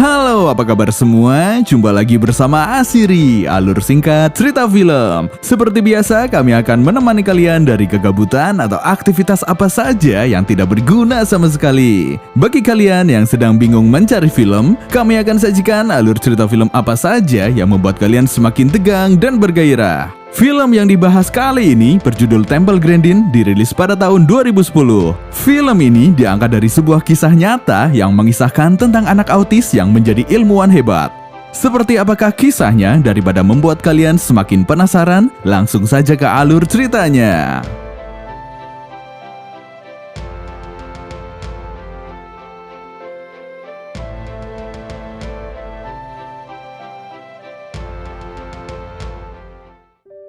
Halo, apa kabar semua? Jumpa lagi bersama Asiri, alur singkat cerita film. Seperti biasa, kami akan menemani kalian dari kegabutan atau aktivitas apa saja yang tidak berguna sama sekali. Bagi kalian yang sedang bingung mencari film, kami akan sajikan alur cerita film apa saja yang membuat kalian semakin tegang dan bergairah. Film yang dibahas kali ini berjudul Temple Grandin, dirilis pada tahun 2010. Film ini diangkat dari sebuah kisah nyata yang mengisahkan tentang anak autis yang menjadi ilmuwan hebat. Seperti apakah kisahnya? Daripada membuat kalian semakin penasaran, langsung saja ke alur ceritanya.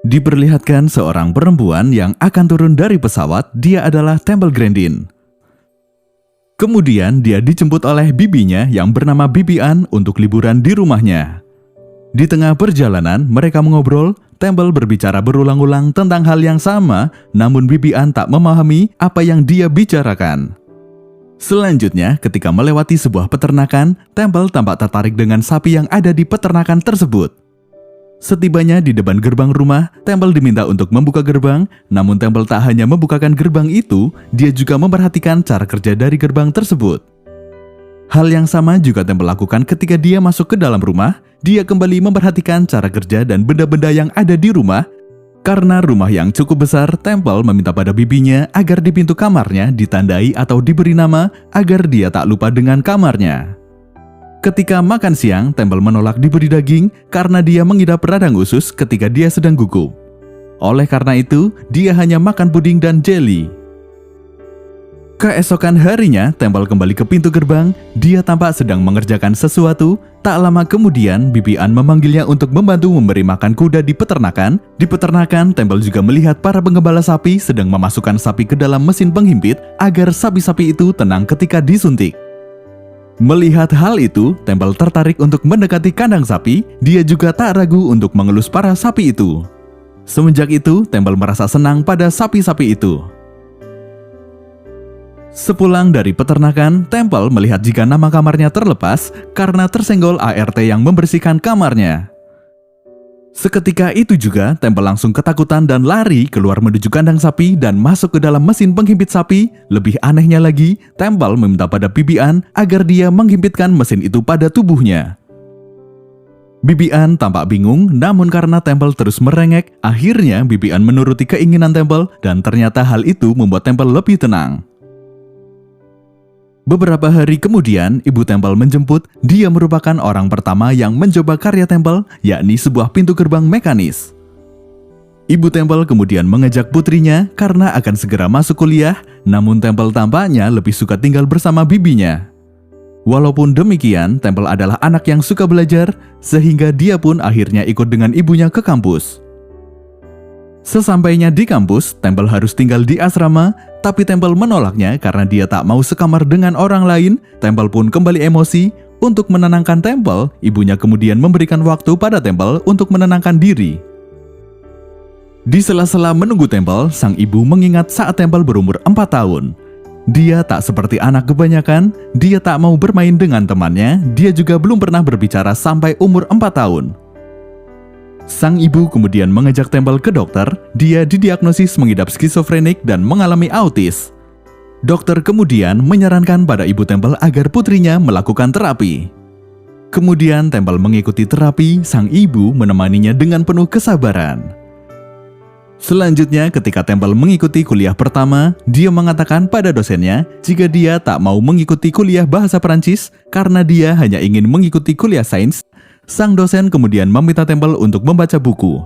Diperlihatkan seorang perempuan yang akan turun dari pesawat. Dia adalah Temple Grandin. Kemudian dia dijemput oleh bibinya yang bernama Bibi Ann untuk liburan di rumahnya. Di tengah perjalanan mereka mengobrol. Temple berbicara berulang-ulang tentang hal yang sama, namun Bibi Ann tak memahami apa yang dia bicarakan. Selanjutnya, ketika melewati sebuah peternakan, Temple tampak tertarik dengan sapi yang ada di peternakan tersebut. Setibanya di depan gerbang rumah, Temple diminta untuk membuka gerbang. Namun Temple tak hanya membukakan gerbang itu, dia juga memperhatikan cara kerja dari gerbang tersebut. Hal yang sama juga Temple lakukan ketika dia masuk ke dalam rumah. Dia kembali memperhatikan cara kerja dan benda-benda yang ada di rumah. Karena rumah yang cukup besar, Temple meminta pada bibinya agar di pintu kamarnya ditandai atau diberi nama agar dia tak lupa dengan kamarnya. Ketika makan siang, Temple menolak diberi daging karena dia mengidap radang usus ketika dia sedang gugup. Oleh karena itu, dia hanya makan puding dan jelly. Keesokan harinya, Temple kembali ke pintu gerbang. Dia tampak sedang mengerjakan sesuatu. Tak lama kemudian, Bibi Ann memanggilnya untuk membantu memberi makan kuda di peternakan. Di peternakan, Temple juga melihat para penggembala sapi sedang memasukkan sapi ke dalam mesin penghimpit agar sapi-sapi itu tenang ketika disuntik. Melihat hal itu, Temple tertarik untuk mendekati kandang sapi. Dia juga tak ragu untuk mengelus para sapi itu. Semenjak itu, Temple merasa senang pada sapi-sapi itu. Sepulang dari peternakan, Temple melihat jika nama kamarnya terlepas karena tersenggol ART yang membersihkan kamarnya. Seketika itu juga, Temple langsung ketakutan dan lari keluar menuju kandang sapi dan masuk ke dalam mesin penghimpit sapi. Lebih anehnya lagi, Temple meminta pada Bibi Ann agar dia menghimpitkan mesin itu pada tubuhnya. Bibi Ann tampak bingung, namun karena Temple terus merengek, akhirnya Bibi Ann menuruti keinginan Temple dan ternyata hal itu membuat Temple lebih tenang. Beberapa hari kemudian, ibu Temple menjemput. Dia merupakan orang pertama yang mencoba karya Temple, yakni sebuah pintu gerbang mekanis. Ibu Temple kemudian mengajak putrinya karena akan segera masuk kuliah, namun Temple tampaknya lebih suka tinggal bersama bibinya. Walaupun demikian, Temple adalah anak yang suka belajar, sehingga dia pun akhirnya ikut dengan ibunya ke kampus. Sesampainya di kampus, Temple harus tinggal di asrama, tapi Temple menolaknya karena dia tak mau sekamar dengan orang lain. Temple pun kembali emosi. Untuk menenangkan Temple, ibunya kemudian memberikan waktu pada Temple untuk menenangkan diri. Di sela-sela menunggu Temple, sang ibu mengingat saat Temple berumur 4 tahun. Dia tak seperti anak kebanyakan, dia tak mau bermain dengan temannya, dia juga belum pernah berbicara sampai umur 4 tahun. Sang ibu kemudian mengajak Temple ke dokter. Dia didiagnosis mengidap skizofrenik dan mengalami autis. Dokter kemudian menyarankan pada ibu Temple agar putrinya melakukan terapi. Kemudian Temple mengikuti terapi, sang ibu menemaninya dengan penuh kesabaran. Selanjutnya, ketika Temple mengikuti kuliah pertama, dia mengatakan pada dosennya jika dia tak mau mengikuti kuliah bahasa Perancis karena dia hanya ingin mengikuti kuliah sains. Sang dosen kemudian meminta Temple untuk membaca buku.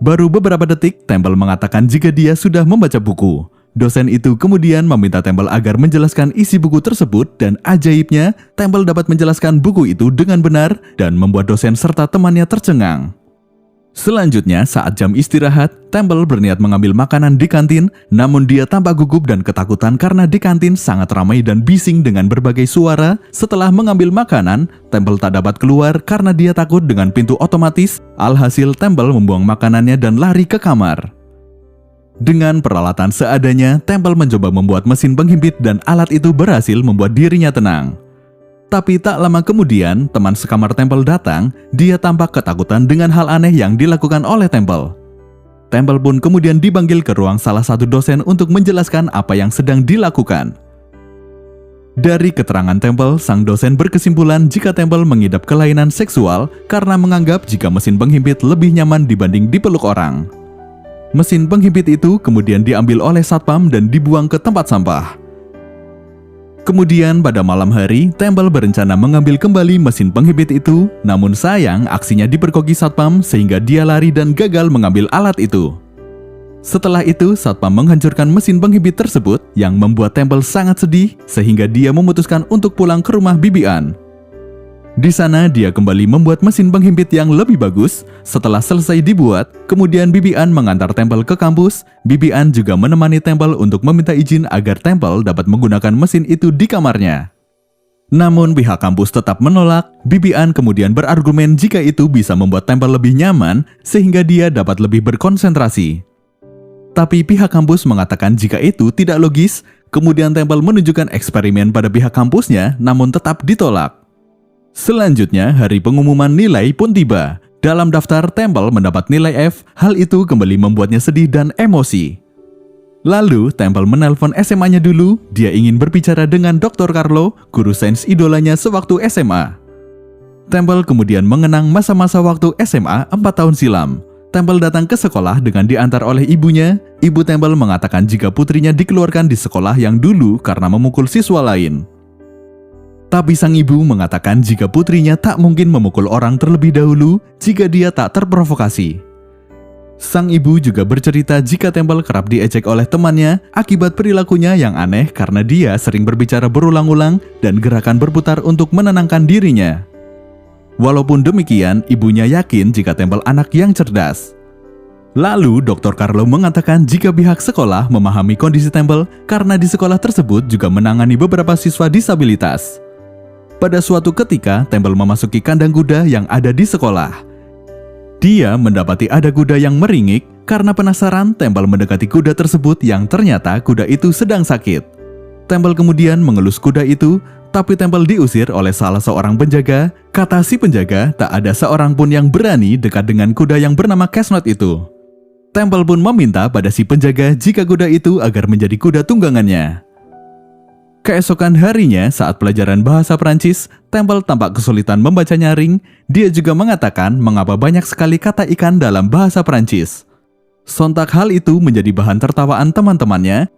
Baru beberapa detik, Temple mengatakan jika dia sudah membaca buku. Dosen itu kemudian meminta Temple agar menjelaskan isi buku tersebut dan ajaibnya, Temple dapat menjelaskan buku itu dengan benar dan membuat dosen serta temannya tercengang. Selanjutnya, saat jam istirahat, Temple berniat mengambil makanan di kantin, namun dia tampak gugup dan ketakutan karena di kantin sangat ramai dan bising dengan berbagai suara. Setelah mengambil makanan, Temple tak dapat keluar karena dia takut dengan pintu otomatis. Alhasil, Temple membuang makanannya dan lari ke kamar. Dengan peralatan seadanya, Temple mencoba membuat mesin penghimpit dan alat itu berhasil membuat dirinya tenang. Tapi tak lama kemudian, teman sekamar Temple datang. Dia tampak ketakutan dengan hal aneh yang dilakukan oleh Temple. Temple pun kemudian dipanggil ke ruang salah satu dosen untuk menjelaskan apa yang sedang dilakukan. Dari keterangan Temple, sang dosen berkesimpulan jika Temple mengidap kelainan seksual karena menganggap jika mesin penghimpit lebih nyaman dibanding dipeluk orang. Mesin penghimpit itu kemudian diambil oleh satpam dan dibuang ke tempat sampah. Kemudian pada malam hari, Temple berencana mengambil kembali mesin penghimpit itu, namun sayang aksinya dipergoki satpam sehingga dia lari dan gagal mengambil alat itu. Setelah itu, satpam menghancurkan mesin penghimpit tersebut yang membuat Temple sangat sedih sehingga dia memutuskan untuk pulang ke rumah Bibi Ann. Di sana dia kembali membuat mesin penghimpit yang lebih bagus. Setelah selesai dibuat, kemudian Bibi Ann mengantar Temple ke kampus. Bibi Ann juga menemani Temple untuk meminta izin agar Temple dapat menggunakan mesin itu di kamarnya. Namun pihak kampus tetap menolak. Bibi Ann kemudian berargumen jika itu bisa membuat Temple lebih nyaman sehingga dia dapat lebih berkonsentrasi. Tapi pihak kampus mengatakan jika itu tidak logis. Kemudian Temple menunjukkan eksperimen pada pihak kampusnya namun tetap ditolak. Selanjutnya, hari pengumuman nilai pun tiba. Dalam daftar, Temple mendapat nilai F. Hal itu kembali membuatnya sedih dan emosi. Lalu, Temple menelpon SMA-nya dulu. Dia ingin berbicara dengan Dr. Carlo, guru sains idolanya sewaktu SMA. Temple kemudian mengenang masa-masa waktu SMA 4 tahun silam. Temple datang ke sekolah dengan diantar oleh ibunya. Ibu Temple mengatakan jika putrinya dikeluarkan di sekolah yang dulu karena memukul siswa lain. Tapi sang ibu mengatakan jika putrinya tak mungkin memukul orang terlebih dahulu jika dia tak terprovokasi. Sang ibu juga bercerita jika Temple kerap diejek oleh temannya akibat perilakunya yang aneh karena dia sering berbicara berulang-ulang dan gerakan berputar untuk menenangkan dirinya. Walaupun demikian, ibunya yakin jika Temple anak yang cerdas. Lalu, Dr. Carlo mengatakan jika pihak sekolah memahami kondisi Temple karena di sekolah tersebut juga menangani beberapa siswa disabilitas. Pada suatu ketika, Temple memasuki kandang kuda yang ada di sekolah. Dia mendapati ada kuda yang meringik. Karena penasaran, Temple mendekati kuda tersebut yang ternyata kuda itu sedang sakit. Temple kemudian mengelus kuda itu, tapi Temple diusir oleh salah seorang penjaga. Kata si penjaga, tak ada seorang pun yang berani dekat dengan kuda yang bernama Casnot itu. Temple pun meminta pada si penjaga jika kuda itu agar menjadi kuda tunggangannya. Keesokan harinya, saat pelajaran bahasa Prancis, Temple tampak kesulitan membaca nyaring. Dia juga mengatakan mengapa banyak sekali kata ikan dalam bahasa Prancis. Sontak hal itu menjadi bahan tertawaan teman-temannya.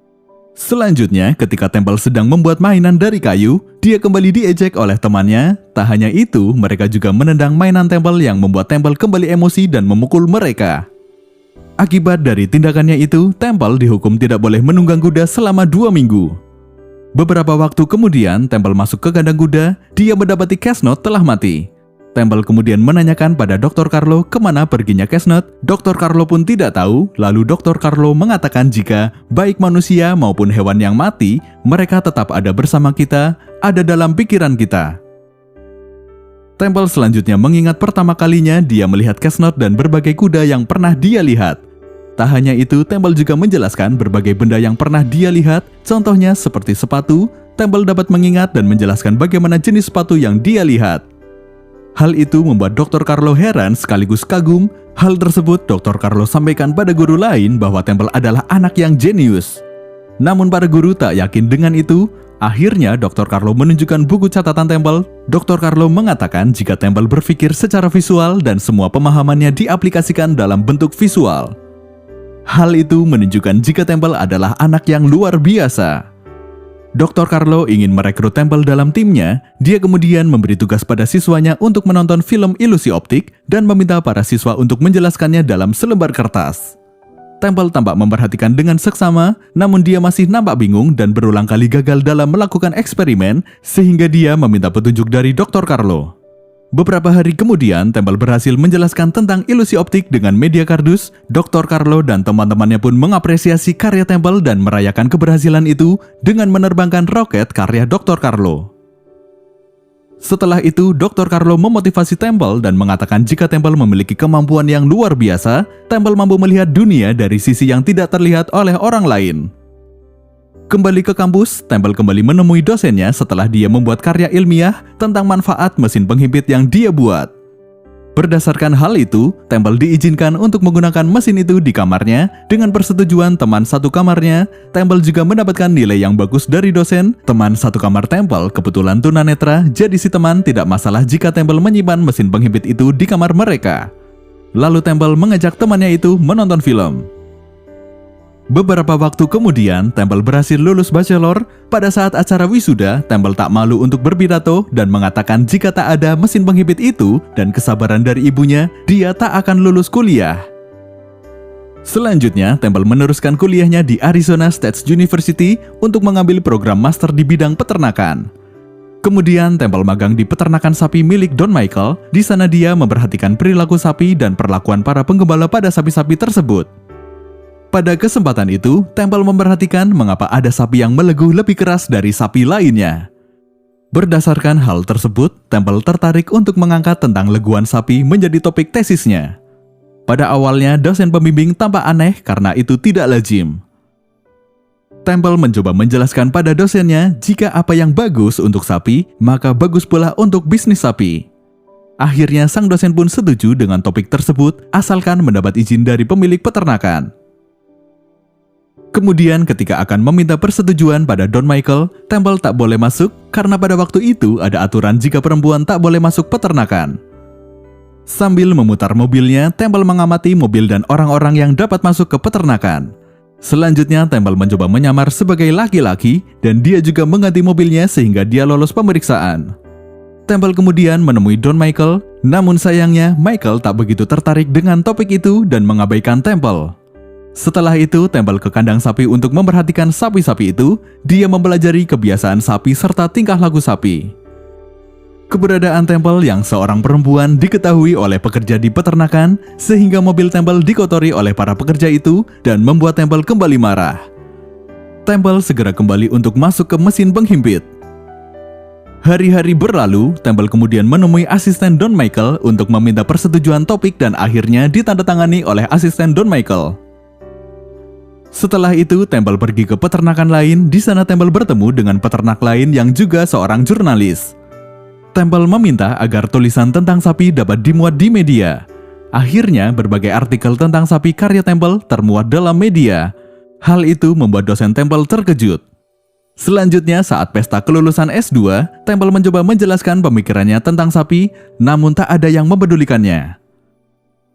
Selanjutnya, ketika Temple sedang membuat mainan dari kayu, dia kembali diejek oleh temannya. Tak hanya itu, mereka juga menendang mainan Temple yang membuat Temple kembali emosi dan memukul mereka. Akibat dari tindakannya itu, Temple dihukum tidak boleh menunggang kuda selama 2 minggu. Beberapa waktu kemudian, Temple masuk ke kandang kuda. Dia mendapati Casnot telah mati. Temple kemudian menanyakan pada Dr. Carlo kemana perginya Casnot. Dr. Carlo pun tidak tahu. Lalu Dr. Carlo mengatakan jika baik manusia maupun hewan yang mati, mereka tetap ada bersama kita, ada dalam pikiran kita. Temple selanjutnya mengingat pertama kalinya dia melihat Casnot dan berbagai kuda yang pernah dia lihat. Tak hanya itu, Temple juga menjelaskan berbagai benda yang pernah dia lihat, contohnya seperti sepatu. Temple dapat mengingat dan menjelaskan bagaimana jenis sepatu yang dia lihat. Hal itu membuat Dr. Carlo heran sekaligus kagum. Hal tersebut Dr. Carlo sampaikan pada guru lain bahwa Temple adalah anak yang jenius. Namun para guru tak yakin dengan itu. Akhirnya Dr. Carlo menunjukkan buku catatan Temple. Dr. Carlo mengatakan jika Temple berpikir secara visual dan semua pemahamannya diaplikasikan dalam bentuk visual. Hal itu menunjukkan jika Temple adalah anak yang luar biasa. Dr. Carlo ingin merekrut Temple dalam timnya. Dia kemudian memberi tugas pada siswanya untuk menonton film ilusi optik dan meminta para siswa untuk menjelaskannya dalam selembar kertas. Temple tampak memperhatikan dengan seksama, namun dia masih nampak bingung dan berulang kali gagal dalam melakukan eksperimen sehingga dia meminta petunjuk dari Dr. Carlo. Beberapa hari kemudian, Temple berhasil menjelaskan tentang ilusi optik dengan media kardus. Dr. Carlo dan teman-temannya pun mengapresiasi karya Temple dan merayakan keberhasilan itu dengan menerbangkan roket karya Dr. Carlo. Setelah itu, Dr. Carlo memotivasi Temple dan mengatakan jika Temple memiliki kemampuan yang luar biasa, Temple mampu melihat dunia dari sisi yang tidak terlihat oleh orang lain. Kembali ke kampus, Temple kembali menemui dosennya setelah dia membuat karya ilmiah tentang manfaat mesin penghimpit yang dia buat. Berdasarkan hal itu, Temple diizinkan untuk menggunakan mesin itu di kamarnya. Dengan persetujuan teman satu kamarnya, Temple juga mendapatkan nilai yang bagus dari dosen. Teman satu kamar Temple kebetulan tunanetra, jadi si teman tidak masalah jika Temple menyimpan mesin penghimpit itu di kamar mereka. Lalu Temple mengajak temannya itu menonton film. Beberapa waktu kemudian, Temple berhasil lulus bachelor. Pada saat acara wisuda, Temple tak malu untuk berpidato dan mengatakan jika tak ada mesin penghimpit itu dan kesabaran dari ibunya, dia tak akan lulus kuliah. Selanjutnya, Temple meneruskan kuliahnya di Arizona State University untuk mengambil program master di bidang peternakan. Kemudian, Temple magang di peternakan sapi milik Don Michael. Di sana dia memperhatikan perilaku sapi dan perlakuan para penggembala pada sapi-sapi tersebut. Pada kesempatan itu, Temple memperhatikan mengapa ada sapi yang melegu lebih keras dari sapi lainnya. Berdasarkan hal tersebut, Temple tertarik untuk mengangkat tentang leguan sapi menjadi topik tesisnya. Pada awalnya, dosen pembimbing tampak aneh karena itu tidak lazim. Temple mencoba menjelaskan pada dosennya jika apa yang bagus untuk sapi, maka bagus pula untuk bisnis sapi. Akhirnya, sang dosen pun setuju dengan topik tersebut asalkan mendapat izin dari pemilik peternakan. Kemudian ketika akan meminta persetujuan pada Don Michael, Temple tak boleh masuk karena pada waktu itu ada aturan jika perempuan tak boleh masuk peternakan. Sambil memutar mobilnya, Temple mengamati mobil dan orang-orang yang dapat masuk ke peternakan. Selanjutnya, Temple mencoba menyamar sebagai laki-laki dan dia juga mengganti mobilnya sehingga dia lolos pemeriksaan. Temple kemudian menemui Don Michael, namun sayangnya Michael tak begitu tertarik dengan topik itu dan mengabaikan Temple. Setelah itu, Temple ke kandang sapi untuk memperhatikan sapi-sapi itu. Dia mempelajari kebiasaan sapi serta tingkah laku sapi. Keberadaan Temple yang seorang perempuan diketahui oleh pekerja di peternakan, sehingga mobil Temple dikotori oleh para pekerja itu dan membuat Temple kembali marah. Temple segera kembali untuk masuk ke mesin penghimpit. Hari-hari berlalu, Temple kemudian menemui asisten Don Michael untuk meminta persetujuan topik dan akhirnya ditandatangani oleh asisten Don Michael. Setelah itu, Temple pergi ke peternakan lain. Di sana Temple bertemu dengan peternak lain yang juga seorang jurnalis. Temple meminta agar tulisan tentang sapi dapat dimuat di media. Akhirnya, berbagai artikel tentang sapi karya Temple termuat dalam media. Hal itu membuat dosen Temple terkejut. Selanjutnya, saat pesta kelulusan S2, Temple mencoba menjelaskan pemikirannya tentang sapi, namun tak ada yang mempedulikannya.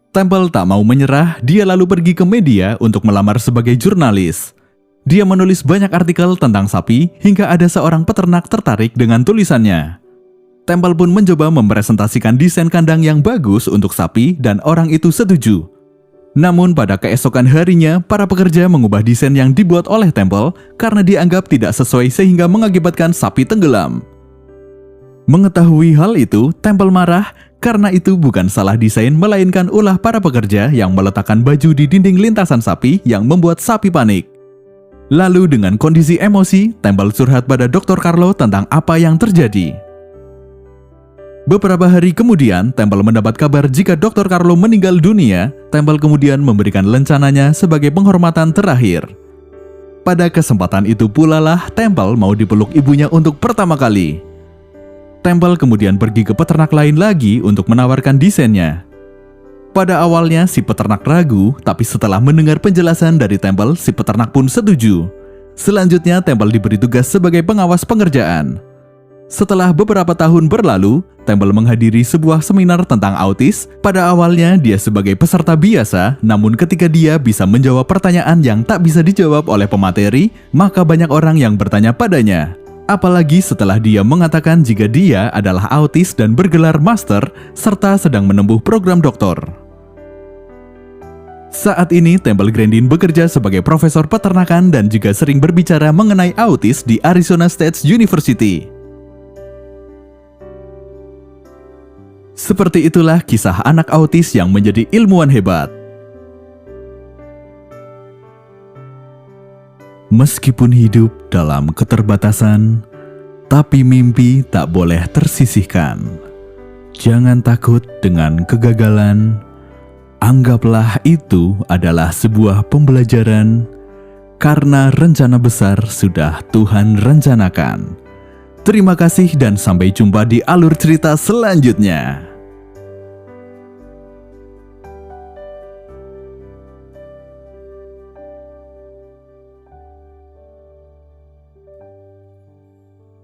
Temple tak mau menyerah, dia lalu pergi ke media untuk melamar sebagai jurnalis. Dia menulis banyak artikel tentang sapi hingga ada seorang peternak tertarik dengan tulisannya. Temple pun mencoba mempresentasikan desain kandang yang bagus untuk sapi dan orang itu setuju. Namun pada keesokan harinya, para pekerja mengubah desain yang dibuat oleh Temple karena dianggap tidak sesuai sehingga mengakibatkan sapi tenggelam. Mengetahui hal itu, Temple marah. Karena itu bukan salah desain, melainkan ulah para pekerja yang meletakkan baju di dinding lintasan sapi yang membuat sapi panik. Lalu dengan kondisi emosi, Temple curhat pada Dr. Carlo tentang apa yang terjadi. Beberapa hari kemudian, Temple mendapat kabar jika Dr. Carlo meninggal dunia. Temple kemudian memberikan lencananya sebagai penghormatan terakhir. Pada kesempatan itu pula lah Temple mau dipeluk ibunya untuk pertama kali. Temple kemudian pergi ke peternak lain lagi untuk menawarkan desainnya. Pada awalnya si peternak ragu, tapi setelah mendengar penjelasan dari Temple, si peternak pun setuju. Selanjutnya Temple diberi tugas sebagai pengawas pengerjaan. Setelah beberapa tahun berlalu, Temple menghadiri sebuah seminar tentang autis. Pada awalnya dia sebagai peserta biasa, namun ketika dia bisa menjawab pertanyaan yang tak bisa dijawab oleh pemateri, maka banyak orang yang bertanya padanya. Apalagi setelah dia mengatakan jika dia adalah autis dan bergelar master, serta sedang menempuh program doktor. Saat ini, Temple Grandin bekerja sebagai profesor peternakan dan juga sering berbicara mengenai autis di Arizona State University. Seperti itulah kisah anak autis yang menjadi ilmuwan hebat. Meskipun hidup dalam keterbatasan, tapi mimpi tak boleh tersisihkan. Jangan takut dengan kegagalan. Anggaplah itu adalah sebuah pembelajaran. karena rencana besar sudah Tuhan rencanakan. Terima kasih dan sampai jumpa di alur cerita selanjutnya.